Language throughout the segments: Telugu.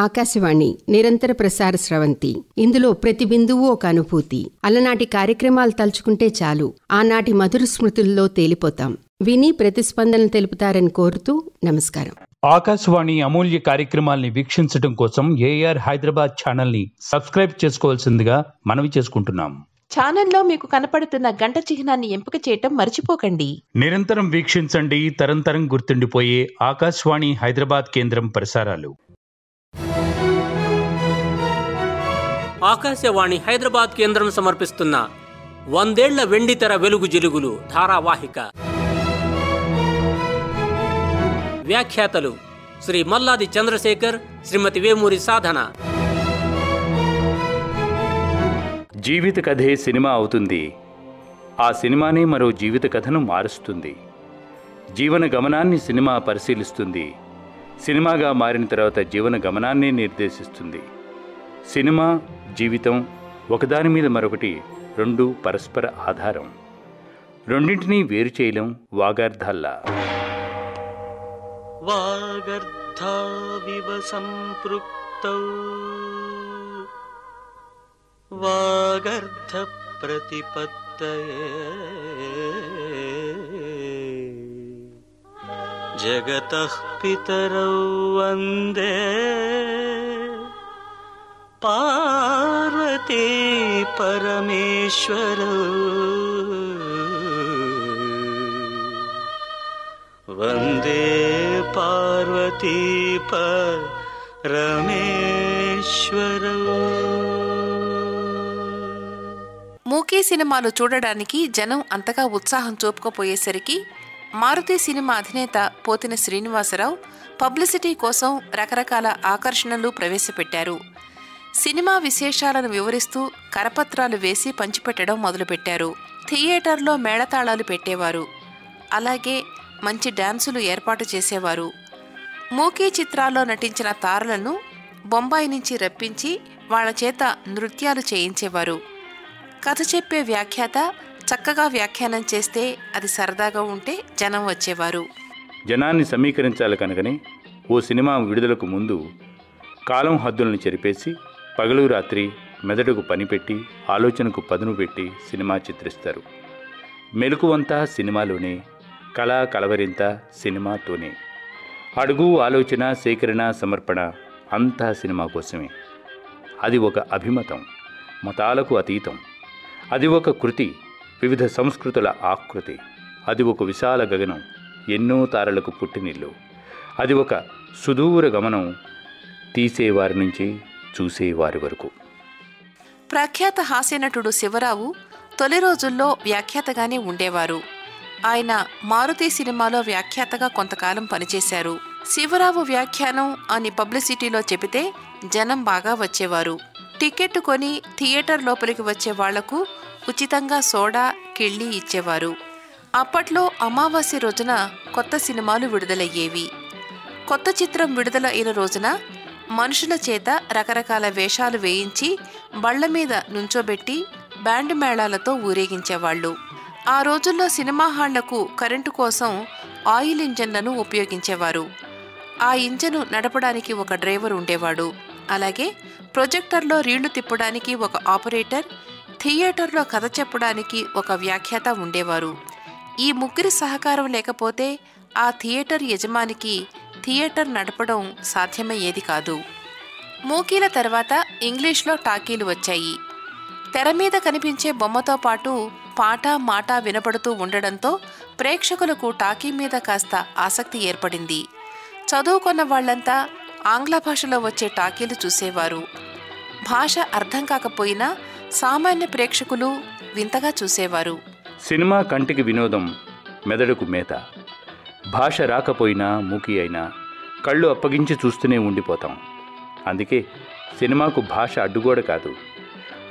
ఆకాశవాణి నిరంతర ప్రసార స్రవంతి. ఇందులో ప్రతి బిందువు ఒక అనుభూతి. అలనాటి కార్యక్రమాలు తలుచుకుంటే చాలు, ఆనాటి మధుర స్మృతుల్లో తేలిపోతాం. విని ప్రతిస్పందన తెలుపుతారని కోరుతూ నమస్కారం. ఆకాశవాణి అమూల్య కార్యక్రమాల్ని వీక్షించడం కోసం ఏఆర్ హైదరాబాద్ ఛానల్ని సబ్స్క్రైబ్ చేసుకోవాల్సిందిగా మనవి చేసుకుంటున్నాం. ఛానల్లో మీకు కనపడుతున్న గంట చిహ్నాన్ని ఎంపిక చేయటం మర్చిపోకండి. నిరంతరం వీక్షించండి తరంతరం గుర్తుండిపోయే ఆకాశవాణి హైదరాబాద్ కేంద్రం ప్రసారాలు. ఆకాశవాణి హైదరాబాద్ కేంద్రం సమర్పిస్తున్న 100 ఏళ్ల వెండితెర వెలుగు జిలుగులు ధారావాహిక. వ్యాఖ్యాతలు శ్రీ మల్లాది చంద్రశేఖర్, శ్రీమతి వేమూరి సాధన. జీవిత కథే సినిమా అవుతుంది. ఆ సినిమానే మరో జీవిత కథను మారుస్తుంది. జీవన గమనాన్ని సినిమా పరిశీలిస్తుంది. సినిమాగా మారిన తర్వాత జీవన గమనాన్ని నిర్దేశిస్తుంది. సినిమా, జీవితం ఒకదాని మీద మరొకటి రెండు పరస్పర ఆధారం. రెండింటినీ వేరు చేయలేం వాగార్థాల్లా. వాగర్థావివ సంపృక్తౌ వాగర్థ ప్రతిపత్తయే జగతః పితరౌ వందే పార్వతీ పరమేశ్వరౌ వందే పార్వతీ పరమేశ్వరౌ. మూకీ సినిమాలు చూడడానికి జనం అంతగా ఉత్సాహం చూపకపోయేసరికి మారుతి సినిమా అధినేత పోతిన శ్రీనివాసరావు పబ్లిసిటీ కోసం రకరకాల ఆకర్షణలు ప్రవేశపెట్టారు. సినిమా విశేషాలను వివరిస్తూ కరపత్రాలు వేసి పంచిపెట్టడం మొదలుపెట్టారు. థియేటర్లో మేళతాళాలు పెట్టేవారు. అలాగే మంచి డాన్సులు ఏర్పాటు చేసేవారు. మూకీ చిత్రాల్లో నటించిన తారలను బొంబాయి నుంచి రప్పించి వాళ్ల చేత నృత్యాలు చేయించేవారు. కథ చెప్పే వ్యాఖ్యాత చక్కగా వ్యాఖ్యానం చేస్తే అది సరదాగా ఉంటే జనం వచ్చేవారు. జనాన్ని సమీకరించాలి కనుకనే ఓ సినిమా విడుదలకు ముందు కాలం హద్దులను చెరిపేసి పగలు రాత్రి మెదడుకు పనిపెట్టి ఆలోచనకు పదును పెట్టి సినిమా చిత్రిస్తారు. మెలకువంతా సినిమాలోనే, కళ కలవరింత సినిమాతోనే. అడుగు, ఆలోచన, సేకరణ, సమర్పణ అంతా సినిమా కోసమే. అది ఒక అభిమతం, మతాలకు అతీతం. అది ఒక కృతి, వివిధ సంస్కృతుల ఆకృతి. అది ఒక విశాల గగనం, ఎన్నో తారలకు పుట్టినిల్లు. అది ఒక సుదూర గమనం, తీసేవారి నుంచి చూసేవారి వరకు. ప్రఖ్యాత హాస్యనటుడు శివరావు తొలి రోజుల్లో వ్యాఖ్యాతగానే ఉండేవారు. ఆయన మారుతి సినిమాలో వ్యాఖ్యాతగా కొంతకాలం పనిచేశారు. శివరావు వ్యాఖ్యానం అని పబ్లిసిటీలో చెబితే జనం బాగా వచ్చేవారు. టికెట్ కొని థియేటర్ లోపలికి వచ్చే వాళ్లకు ఉచితంగా సోడా, కిళ్ళి ఇచ్చేవారు. అప్పట్లో అమావాస్య రోజున కొత్త సినిమాలు విడుదలయ్యేవి. కొత్త చిత్రం విడుదల అయిన రోజున మనుషుల చేత రకరకాల వేషాలు వేయించి బళ్ల మీద నుంచోబెట్టి బ్యాండ్ మేళాలతో ఊరేగించేవాళ్లు. ఆ రోజుల్లో సినిమా హాళ్లకు కరెంటు కోసం ఆయిల్ ఇంజన్లను ఉపయోగించేవారు. ఆ ఇంజను నడపడానికి ఒక డ్రైవర్ ఉండేవాడు. అలాగే ప్రొజెక్టర్లో రీళ్లు తిప్పడానికి ఒక ఆపరేటర్, థియేటర్లో కథ చెప్పడానికి ఒక వ్యాఖ్యాత ఉండేవారు. ఈ ముగ్గురి సహకారం లేకపోతే ఆ థియేటర్ యజమానికి థియేటర్ నడపడం సాధ్యమయ్యేది కాదు. మూకీల తర్వాత ఇంగ్లీష్లో టాకీలు వచ్చాయి. తెర మీద కనిపించే బొమ్మతో పాటు పాట, మాట వినపడుతూ ఉండడంతో ప్రేక్షకులకు టాకీ మీద కాస్త ఆసక్తి ఏర్పడింది. చదువుకున్న వాళ్లంతా ఆంగ్ల భాషలో వచ్చే టాకీలు చూసేవారు. భాష అర్థం కాకపోయినా సామాన్య ప్రేక్షకులు వింతగా చూసేవారు. సినిమా కంటికి వినోదం, మెదడుకు మేత. భాష రాకపోయినా, మూకీ అయినా కళ్ళు అప్పగించి చూస్తూనే ఉండిపోతాం. అందుకే సినిమాకు భాష అడ్డుగోడ కాదు.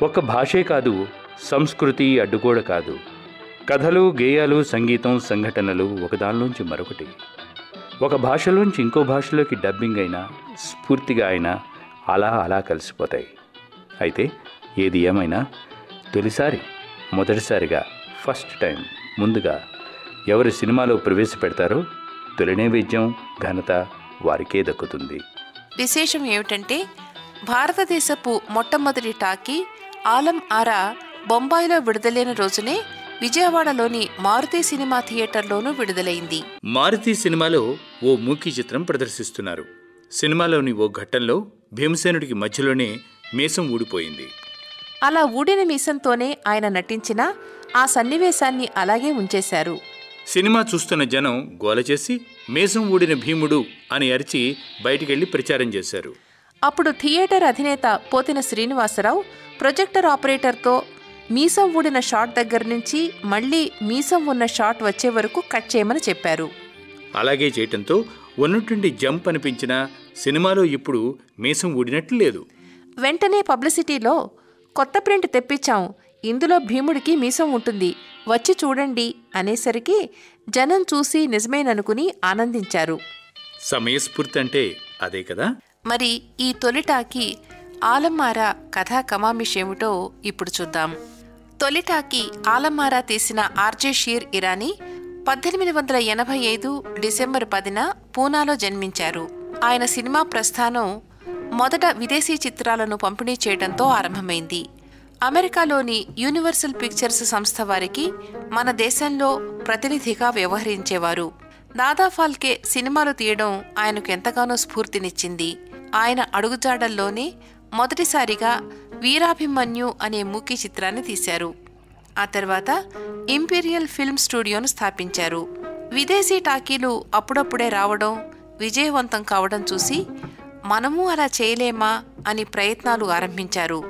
ఒక్క భాషే కాదు, సంస్కృతి అడ్డుగోడ కాదు. కథలు, గేయాలు, సంగీతం, సంఘటనలు ఒకదానిలోంచి మరొకటి. ఒక భాషలోంచి ఇంకో భాషలోకి డబ్బింగ్ అయినా, స్ఫూర్తిగా అయినా అలా అలా కలిసిపోతాయి. అయితే ఏది ఏమైనా తొలిసారి, మొదటిసారిగా, ఫస్ట్ టైం ముందుగా ఎవరు సినిమాలో ప్రవేశపెడతారో తొలి నైవేద్యం, ఘనత వారికే దక్కుతుంది. విశేషం ఏమిటంటే భారతదేశపు మొట్టమొదటి టాకీ ఆలం ఆరా బొంబాయిలో విడుదలైన రోజునే విజయవాడలోని మారుతి సినిమా థియేటర్లోనూ విడుదలైంది. మారుతి సినిమాలో ఓ మూకీ చిత్రం ప్రదర్శిస్తున్నారు. సినిమాలోని ఓ ఘట్టంలో భీమసేనుడికి మధ్యలోనే మీసం ఊడిపోయింది. అలా ఊడిన మీసంతోనే ఆయన నటించిన ఆ సన్నివేశాన్ని అలాగే ఉంచేశారు. సినిమా చూస్తున్న జనం గోల చేసి మీసం ఊడిన భీముడు అని అరిచి బయటికెళ్లి ప్రచారం చేశారు. అప్పుడు థియేటర్ అధినేత పోతిన శ్రీనివాసరావు ప్రొజెక్టర్ ఆపరేటర్తో మీసం ఊడిన షాట్ దగ్గర నుంచి మళ్లీ మీసం ఉన్న షాట్ వచ్చే వరకు కట్ చేయమని చెప్పారు. అలాగే చేయటంతో ఉన్నటువంటి జంప్ అనిపించిన సినిమాలో ఇప్పుడు మీసం ఊడినట్లు లేదు. వెంటనే పబ్లిసిటీలో కొత్త ప్రింట్ తెప్పించాం, ఇందులో భీముడికి మీసం ఉంటుంది, వచ్చి చూడండి అనేసరికి జనం చూసి నిజమేననుకుని ఆనందించారు. సమయస్ఫూర్తి అంటే అదే కదా. మరి ఈ తొలిటాకి ఆలమ్మారా కథా కమామిషేమిటో ఇప్పుడు చూద్దాం. తొలిటాకి ఆలమ్మారా తీసిన ఆర్జే షీర్ ఇరానీ 1885 డిసెంబర్ 10న పూనాలో జన్మించారు. ఆయన సినిమా ప్రస్థానం మొదట విదేశీ చిత్రాలను పంపిణీ చేయడంతో ఆరంభమైంది. అమెరికాలోని యూనివర్సల్ పిక్చర్స్ సంస్థ వారికి మన దేశంలో ప్రతినిధిగా వ్యవహరించేవారు. దాదా ఫాల్కే సినిమాలు తీయడం ఆయనకు ఎంతగానో స్ఫూర్తినిచ్చింది. ఆయన అడుగుజాడల్లోనే మొదటిసారిగా వీరాభిమన్యు అనే మూకీ చిత్రాన్ని తీశారు. ఆ తర్వాత ఇంపీరియల్ ఫిల్మ్ స్టూడియోను స్థాపించారు. విదేశీ టాకీలు అప్పుడప్పుడే రావడం, విజయవంతం కావడం చూసి మనము అలా చేయలేమా అని ప్రయత్నాలు ఆరంభించారు.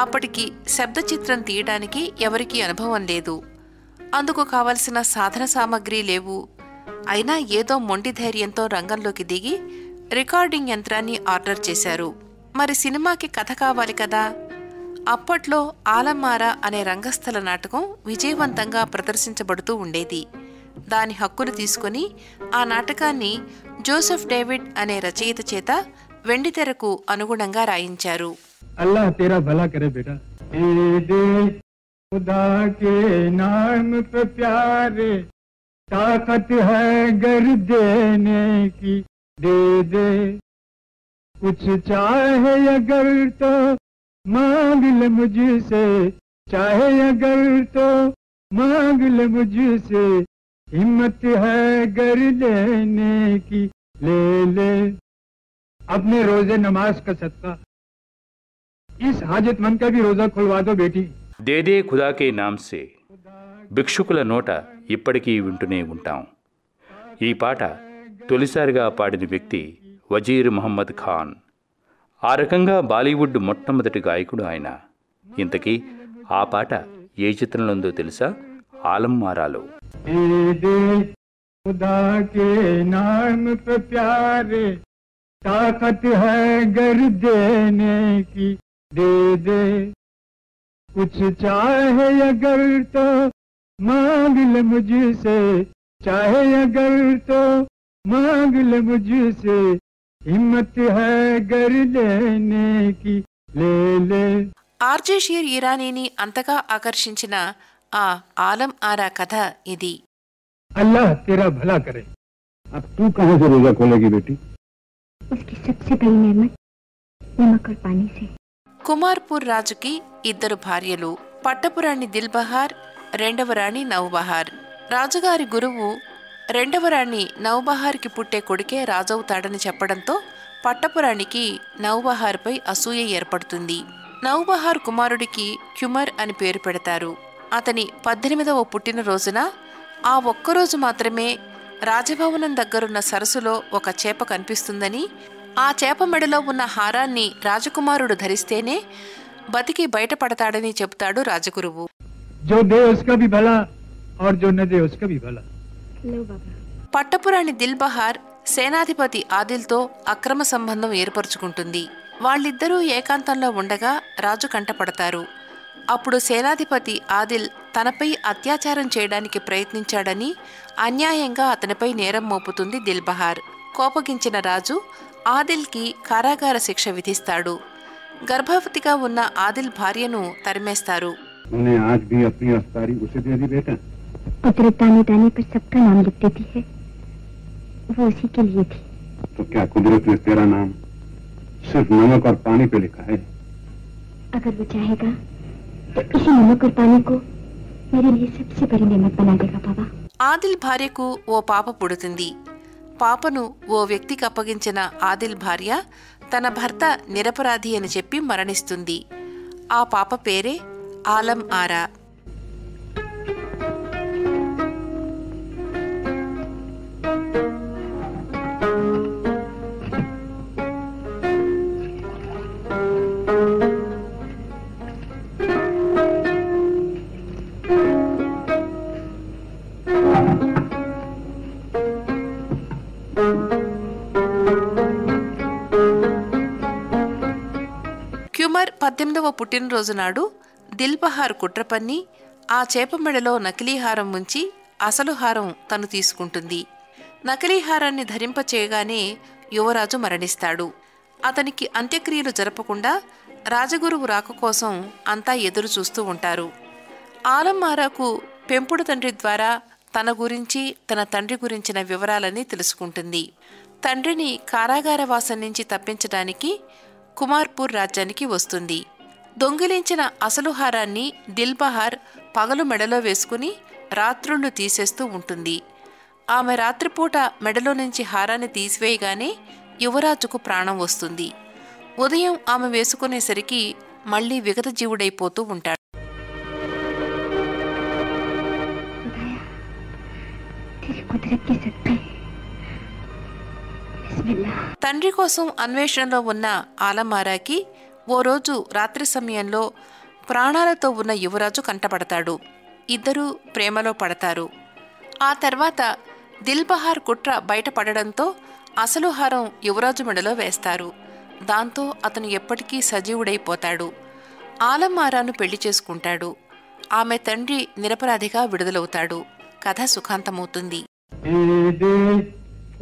అప్పటికి శబ్ద చిత్రం తీయడానికి ఎవరికీ అనుభవం లేదు. అందుకు కావలసిన సాధన సామగ్రి లేవు. అయినా ఏదో మొండి ధైర్యంతో రంగంలోకి దిగి రికార్డింగ్ యంత్రాన్ని ఆర్డర్ చేశారు. మరి సినిమాకి కథ కావాలి కదా. అప్పట్లో ఆలమ్మారా అనే రంగస్థల నాటకం విజయవంతంగా ప్రదర్శించబడుతూ ఉండేది. దాని హక్కులు తీసుకుని ఆ నాటకాన్ని జోసెఫ్ డేవిడ్ అనే రచయిత చేత వెండితెరకు అనుగుణంగా రాయించారు. अल्लाह तेरा भला करे बेटा, खुदा के नाम पे प्यारे, ताकत है गर देने की, दे दे कुछ चाहे अगर तो मांग ले मुझसे, चाहे अगर तो मांग ले मुझसे, हिम्मत है गर लेने की, ले ले अपने रोजे नमाज का सदका इस हाजतमंद का भी रोजा खुलवा दो बेटी. దేదే ఖుదాకే నామ్సే భిక్షుకుల నోట ఇప్పటికీ వింటూనే ఉంటాం. ఈ పాట తొలిసారిగా పాడిన వ్యక్తి వజీర్ మహమ్మద్ ఖాన్. ఆ రకంగా బాలీవుడ్ మొట్టమొదటి గాయకుడు ఆయన. ఇంతకీ ఆ పాట ఏ చిత్రంలో ఉందో తెలుసా? ఆలమ్మారాలో. ताकत है गर देने की, दे दे कुछ चाहे अगर तो मांग ले मुझसे, चाहे अगर तो मांग ले मुझसे, हिम्मत है गर लेने की, ले ले. ఆర్జే షీర్ ఇరానీని అంతగా ఆకర్షించిన ఆ ఆలం ఆరా కథ ఇది. अल्लाह तेरा भला करे. अब तू कहाँ से रोजा खोलेगी बेटी? उसकी सबसे बड़ी नेमत नमक और पानी से. కుమార్పూర్ రాజుకి ఇద్దరు భార్యలు. పట్టపురాణి దిల్బహార్, రెండవ రాణి నౌబహార్. రాజుగారి గురువు రెండవ రాణి నౌబహార్కి పుట్టే కొడుకే రాజవుతాడని చెప్పడంతో పట్టపురాణికి నౌబహార్పై అసూయ ఏర్పడుతుంది. నౌబహార్ కుమారుడికి క్యుమర్ అని పేరు పెడతారు. అతని 18వ పుట్టినరోజున ఆ ఒక్కరోజు మాత్రమే రాజభవనం దగ్గరున్న సరస్సులో ఒక చేప కనిపిస్తుందని, ఆ చేప మెడలో ఉన్న హారాన్ని రాజకుమారుడు ధరిస్తేనే బతికి బయటపడతాడని చెబుతాడు రాజగురువు. పట్టపురాణి దిల్బహార్ సేనాధిపతి ఆదిల్తో అక్రమ సంబంధం ఏర్పరచుకుంటుంది. వాళ్ళిద్దరూ ఏకాంతంలో ఉండగా రాజు కంటపడతారు. అప్పుడు సేనాధిపతి ఆదిల్ తనపై అత్యాచారం చేయడానికి ప్రయత్నించాడని అన్యాయంగా అతనిపై నేరం మోపుతుంది దిల్బహార్. కోపగించిన రాజు ఆదిల్కి కారాగార శిక్ష విధిస్తాడు. గర్భవతిగా ఉన్న ఆదిల్ భార్యను తరిమేస్తారు. सिर्फ नमक और पानी पे लिखा है। अगर वो चाहेगा तो इसी नमक और पानी को मेरे लिए सबसे बड़ी नेमत बना देगा बाबा। ఆదిల్ భార్యకు ఓ పాప పుడుతుంది. పాపను ఓ వ్యక్తికి అప్పగించిన ఆదిల్ భార్య తన భర్త నిరపరాధి అని చెప్పి మరణిస్తుంది. ఆ పాప పేరే ఆలం ఆరా. క్యూమర్ 18వ పుట్టినరోజు నాడు దిల్బహార్ కుట్ర పన్ని ఆ చేప మెడలో నకిలీ హారం ఉంచి అసలు హారం తను తీసుకుంటుంది. నకిలీ హారాన్ని ధరింపచేయగానే యువరాజు మరణిస్తాడు. అతనికి అంత్యక్రియలు జరపకుండా రాజగురువు రాక కోసం అంతా ఎదురు చూస్తూ ఉంటారు. ఆలం ఆరాకు పెంపుడు తండ్రి ద్వారా తన గురించి తన తండ్రి గురించిన వివరాలన్నీ తెలుసుకుంటుంది. తండ్రిని కారాగారవాసం నుంచి తప్పించడానికి కుమార్పూర్ రాజ్యానికి వస్తుంది. దొంగిలించిన అసలు హారాన్ని దిల్బహార్ పగలు మెడలో వేసుకుని రాత్రుళ్ళు తీసేస్తూ ఉంటుంది. ఆమె రాత్రిపూట మెడలో నుంచి హారాన్ని తీసివేయగానే యువరాజుకు ప్రాణం వస్తుంది. ఉదయం ఆమె వేసుకునేసరికి మళ్లీ విగత జీవుడైపోతూ ఉంటాడు. తండ్రి కోసం అన్వేషణలో ఉన్న ఆలమారాకి ఓ రోజు రాత్రి సమయంలో ప్రాణాలతో ఉన్న యువరాజు కంటపడతాడు. ఇద్దరూ ప్రేమలో పడతారు. ఆ తర్వాత దిల్బహార్ కుట్ర బయటపడడంతో అసలు హారం యువరాజు మెడలో వేస్తారు. దాంతో అతను ఎప్పటికీ సజీవుడైపోతాడు. ఆలమారాను పెళ్లి చేసుకుంటాడు. ఆమె తండ్రి నిరపరాధిగా విడుదలవుతాడు. కథ సుఖాంతమవుతుంది.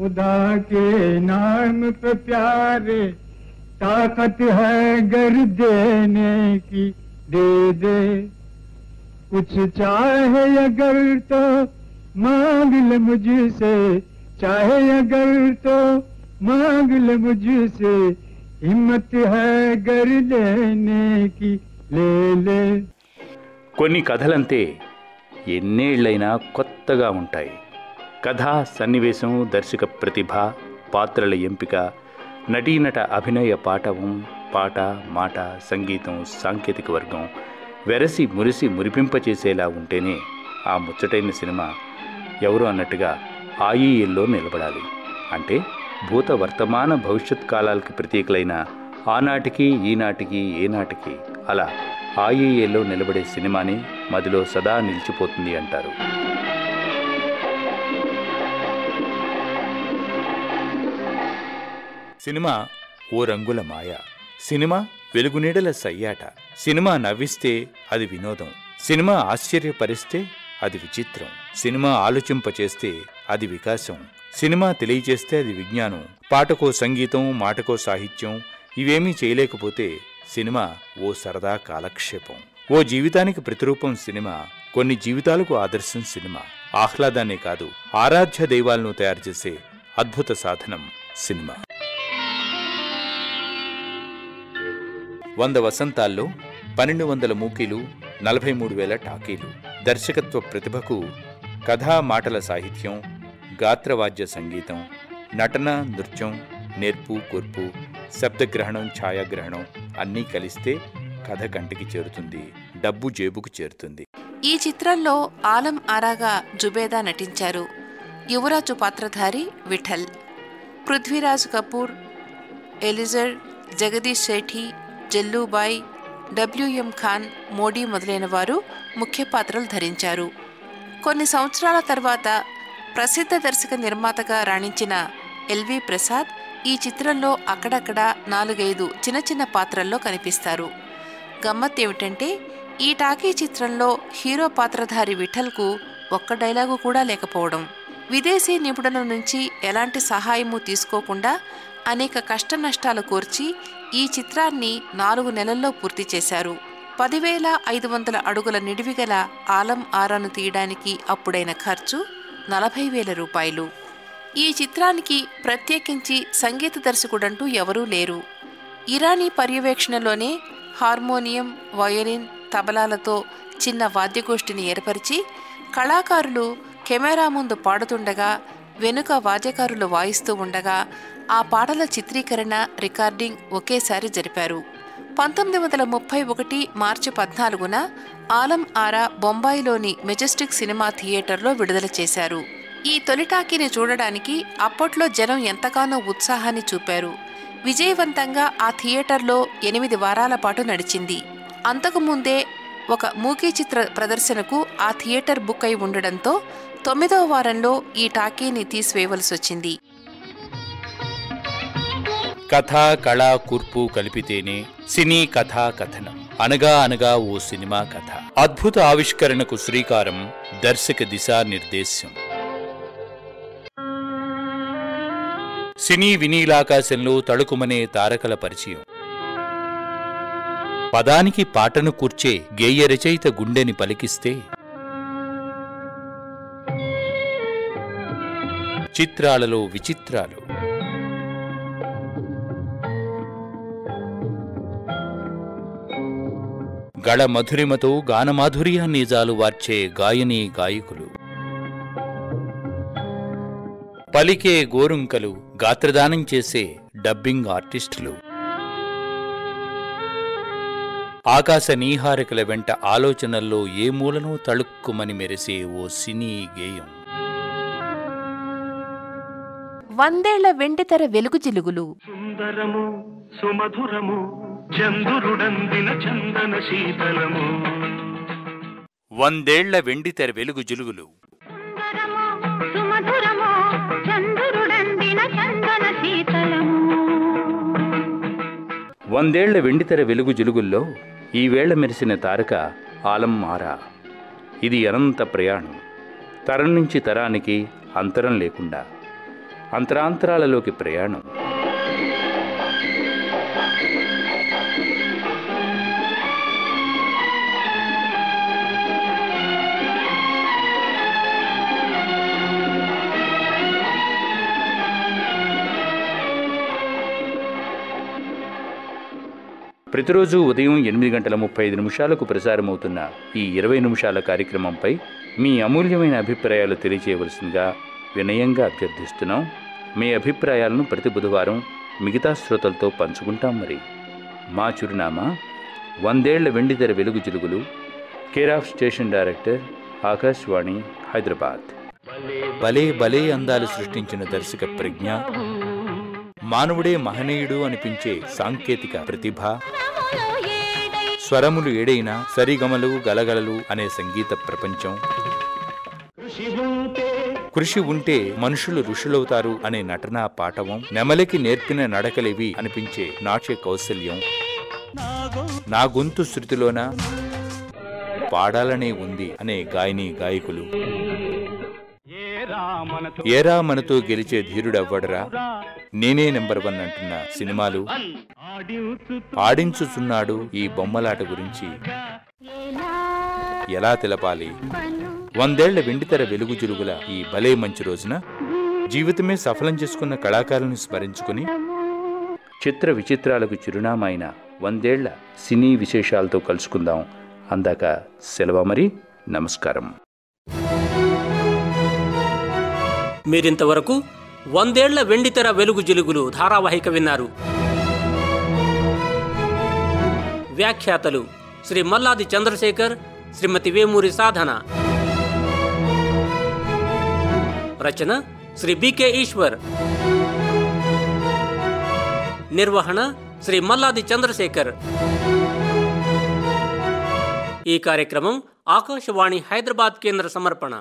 खुदा के नाम पे प्यारे ताकत है गर देने की, दे दे कुछ चाहे अगर तो मांग ले मुझसे, चाहे अगर तो मांग ले मुझसे, हिम्मत है गर लेने की, ले ले. కొన్ని కథలంతే ఎన్నేళ్లైనా కొత్తగా ఉంటాయి. కథ, సన్నివేశం, దర్శక ప్రతిభ, పాత్రల ఎంపిక, నటీనట అభినయ పాటవం, పాట, మాట, సంగీతం, సాంకేతిక వర్గం వెరసి మురిసి మురిపింపచేసేలా ఉంటేనే ఆ ముచ్చటైన సినిమా ఎవరు అన్నట్టుగా ఆయిల్లో నిలబడాలి. అంటే భూత వర్తమాన భవిష్యత్ కాలాలకి ప్రతీకలైన ఆనాటికి ఈనాటికి ఏనాటికి అలా ఆయిల్లో నిలబడే సినిమాని మదిలో సదా నిలిచిపోతుంది అంటారు. సినిమా ఓ రంగుల మాయ. సినిమా వెలుగునీడల సయ్యాట. సినిమా నవ్విస్తే అది వినోదం. సినిమా ఆశ్చర్యపరిస్తే అది విచిత్రం. సినిమా ఆలోచింపచేస్తే అది వికాసం. సినిమా తెలియచేస్తే అది విజ్ఞానం. పాటకో సంగీతం, మాటకో సాహిత్యం ఇవేమీ చేయలేకపోతే సినిమా ఓ సరదా కాలక్షేపం. ఓ జీవితానికి ప్రతిరూపం సినిమా. కొన్ని జీవితాలకు ఆదర్శం సినిమా. ఆహ్లాదాన్నే కాదు, ఆరాధ్య దైవాలను తయారు చేసే అద్భుత సాధనం సినిమా. 100 వసంతాల్లో 1200 మూకీలు, 43,000 టాకీలు. దర్శకత్వ ప్రతిభకు కథా మాటల సాహిత్యం, గాత్రవాద్య సంగీతం, నటన, నృత్యం, నేర్పు, కూర్పు, శబ్దగ్రహణం, ఛాయాగ్రహణం అన్నీ కలిస్తే కథ కంటికి చేరుతుంది, డబ్బు జేబుకు చేరుతుంది. ఈ చిత్రంలో ఆలం ఆరాగా జుబేదా నటించారు. యువరాజు పాత్రధారి విఠల్. పృథ్వీరాజ్ కపూర్, ఎలిజర్, జగదీష్ సేఠి, జల్లుబాయ్, డబ్ల్యూఎం ఖాన్, మోడీ మొదలైన వారు ముఖ్య పాత్రలు ధరించారు. కొన్ని సంవత్సరాల తర్వాత ప్రసిద్ధ దర్శక నిర్మాతగా రాణించిన ఎల్వి ప్రసాద్ ఈ చిత్రంలో అక్కడక్కడ 4-5 చిన్న చిన్న పాత్రల్లో కనిపిస్తారు. గమ్మత్ ఏమిటంటే ఈ టాకీ చిత్రంలో హీరో పాత్రధారి విఠల్కు ఒక్క డైలాగు కూడా లేకపోవడం. విదేశీ నిపుణుల నుంచి ఎలాంటి సహాయము తీసుకోకుండా అనేక కష్ట నష్టాలు కోర్చి ఈ చిత్రాన్ని 4 నెలల్లో పూర్తి చేశారు. 10,500 అడుగుల నిడివిగల ఆలం ఆరాను తీయడానికి అప్పుడైన ఖర్చు 40,000 రూపాయలు. ఈ చిత్రానికి ప్రత్యేకించి సంగీత దర్శకుడంటూ ఎవరూ లేరు. ఇరానీ పర్యవేక్షణలోనే హార్మోనియం, వయోలిన్, తబలాలతో చిన్న వాద్యగోష్ఠిని ఏర్పరిచి కళాకారులు కెమెరా ముందు పాడుతుండగా వెనుక వాద్యకారులు వాయిస్తూ ఉండగా ఆ పాటల చిత్రీకరణ, రికార్డింగ్ ఒకేసారి జరిపారు. 1931 మార్చి 14న ఆలం ఆరా బొంబాయిలోని మెజెస్టిక్ సినిమా థియేటర్లో విడుదల చేశారు. ఈ తొలి టాకీని చూడడానికి అప్పట్లో జనం ఎంతగానో ఉత్సాహాన్ని చూపారు. విజయవంతంగా ఆ థియేటర్లో 8 వారాల పాటు నడిచింది. అంతకుముందే ఒక మూకీ చిత్ర ప్రదర్శనకు ఆ థియేటర్ బుక్ అయి ఉండడంతో 9వ వారంలో ఈ టాకీని తీసివేయవలసొచ్చింది. కథా కళా కూర్పు కలిపితేనే సినీ కథా కథనం. అనగా అనగా ఓ సినిమా కథ. అద్భుత ఆవిష్కరణకు శ్రీకారం, దర్శక దిశానిర్దేశం. సినీ వినీలాకాశంలో తళుకుమనే తారకల పరిచయం. పదానికి పాటను కూర్చే గేయ రచయిత గుండెని పలికిస్తే చిత్రాలలో విచిత్రాలు. గళ మధురిమతో గానమాధుర్యాన్ని జాలువార్చే గాయనీ గాయకులు, పలికే గోరుంకలు, గాత్రదానం చేసే డబ్బింగ్ ఆర్టిస్టులు, ఆకాశ నీహారికల వెంట ఆలోచనల్లో ఏ మూలనో తళుక్కుమని మెరిసే ఓ సినీ గేయం. 100 ఏళ్ల వెండితెర వెలుగు జిలుగులు. సుందరము సుమధురము చంద్రుడందిన చందన శీతలము. 100 ఏళ్ల వెండితెర వెలుగు జిలుగులు. 100 ఏళ్ల వెండితెర వెలుగు జిలుగుల్లో ఈవేళ మెరిసిన తారక ఆలం ఆరా. ఇది అనంత ప్రయాణం. తరం నుంచి తరానికి అంతరం లేకుండా అంతరాంతరాలలోకి ప్రయాణం. ప్రతిరోజు ఉదయం 8:35 ప్రసారమవుతున్న ఈ 20 నిమిషాల కార్యక్రమంపై మీ అమూల్యమైన అభిప్రాయాలు తెలియజేయవలసిందిగా వినయంగా అభ్యర్థిస్తున్నాం. మీ అభిప్రాయాలను ప్రతి బుధవారం మిగతా శ్రోతలతో పంచుకుంటాం. మరి మా చిరునామా 100 ఏళ్ల వెండితెర వెలుగు జిలుగులు, care of station director, Akashvani, Hyderabad. భలే భలే అందాలు సృష్టించిన దర్శక ప్రజ్ఞ, మానవుడే మహనీయుడు అనిపించే సాంకేతిక ప్రతిభ, స్వరములు ఏడైనా సరిగమలు గలగలలు అనే సంగీత ప్రపంచం, కృషి ఉంటే మనుషులు ఋషులవుతారు అనే నటనా పాటవం, నెమలికి నేర్పిన నడకలివి అనిపించే నాట్య కౌశల్యం, నా గొంతు శృతిలోన పాడాలనే ఉంది అనే గాయనీ గాయకులు, ఏరా మనతో గెలిచే ధీరుడవ్వడరా, నేనే నెంబర్ 1 అంటున్న సినిమాలు, ఆడించుచున్నాడు ఈ బొమ్మలాట గురించి ఎలా తెలపాలి. 100 ఏళ్ల వెండితెర వెలుగు జిలుగుల ఈ భలే మంచి రోజున జీవితమే సఫలం చేసుకున్న కళాకారులను స్మరించుకుని చిత్ర విచిత్రాలకు చిరునామా అయిన 100 ఏళ్ల సినీ విశేషాలతో కలుసుకుందాం. అందాక సెలవు. మరి నమస్కారం. మీరింతవరకు 100 ఏళ్ల వెండితెర వెలుగు జిలుగులు ధారావాహిక విన్నారు. వ్యాఖ్యాతలు శ్రీ మల్లాది చంద్రశేఖర్, శ్రీమతి వేమూరి సాధన. రచన శ్రీ బికే ఈశ్వర్. నిర్వహణ శ్రీ మల్లాది చంద్రశేఖర్. ఈ కార్యక్రమం ఆకాశవాణి హైదరాబాద్ కేంద్ర సమర్పణ.